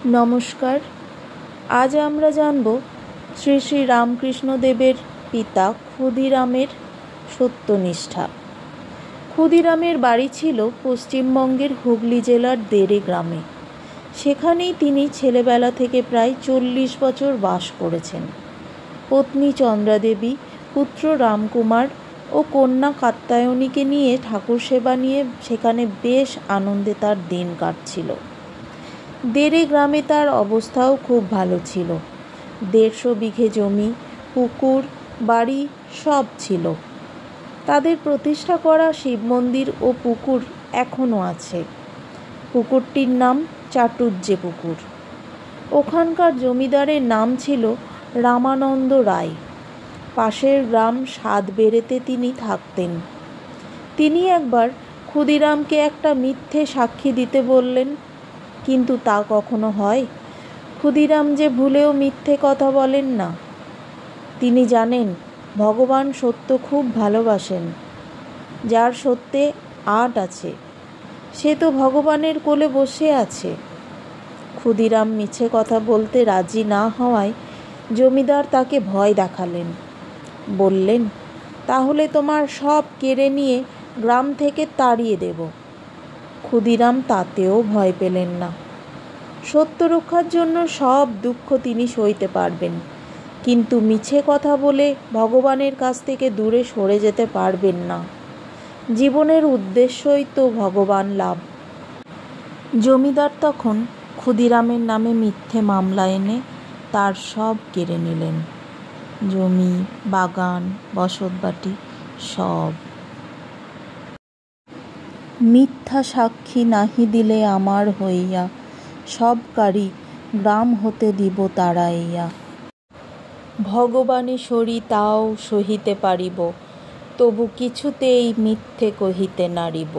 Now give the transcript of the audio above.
নমস্কার। আজ আমরা জানব শ্রী শ্রী রামকৃষ্ণদেবের পিতা ক্ষুদিরামের সত্যনিষ্ঠা। ক্ষুদিরামের বাড়ি ছিল পশ্চিমবঙ্গের হুগলি জেলার দেরে গ্রামে। সেখানেই তিনি ছেলেবেলা থেকে প্রায় 40 বছর বাস করেছেন। পত্নী চন্দ্রাদেবী, পুত্র রামকুমার ও কন্যা কাত্যায়নীকে নিয়ে ঠাকুর সেবা নিয়ে সেখানে বেশ আনন্দে তার দিন কাটছিল। দেরে গ্রামে তার অবস্থাও খুব ভালো ছিল। 150 বিঘে জমি, পুকুর, বাড়ি সব ছিল। তাদের প্রতিষ্ঠা করা শিব মন্দির ও পুকুর এখনও আছে। পুকুরটির নাম চাটুজ্জে পুকুর। ওখানকার জমিদারের নাম ছিল রামানন্দ রায়। পাশের গ্রাম সাতবেড়েতে তিনি থাকতেন। তিনি একবার ক্ষুদিরামকে একটা মিথ্যে সাক্ষী দিতে বললেন, কিন্তু তা কখনো হয়? ক্ষুদিরাম যে ভুলেও মিথ্যে কথা বলেন না। তিনি জানেন ভগবান সত্য খুব ভালোবাসেন। যার সত্যে আট আছে সে তো ভগবানের কোলে বসে আছে। ক্ষুদিরাম মিছে কথা বলতে রাজি না হওয়ায় জমিদার তাকে ভয় দেখালেন। বললেন, তাহলে তোমার সব কেড়ে নিয়ে গ্রাম থেকে তাড়িয়ে দেব। ক্ষুদিরাম তাতেও ভয় পেলেন না। সত্য রক্ষার জন্য সব দুঃখ তিনি সইতে পারবেন, কিন্তু মিছে কথা বলে ভগবানের কাছ থেকে দূরে সরে যেতে পারবেন না। জীবনের উদ্দেশ্যই তো ভগবান লাভ। জমিদার তখন ক্ষুদিরামের নামে মিথ্যে মামলা এনে তার সব কেড়ে নিলেন। জমি, বাগান, বসতবাটি সব। মিথ্যা সাক্ষী নাহি দিলে আমার হইয়া, সব কারি গ্রাম হতে দিব তাড়াইয়া। ভগবানে সরি তাও সহিতে পারিব, তবু কিছুতেই মিথ্যে কহিতে নারিব।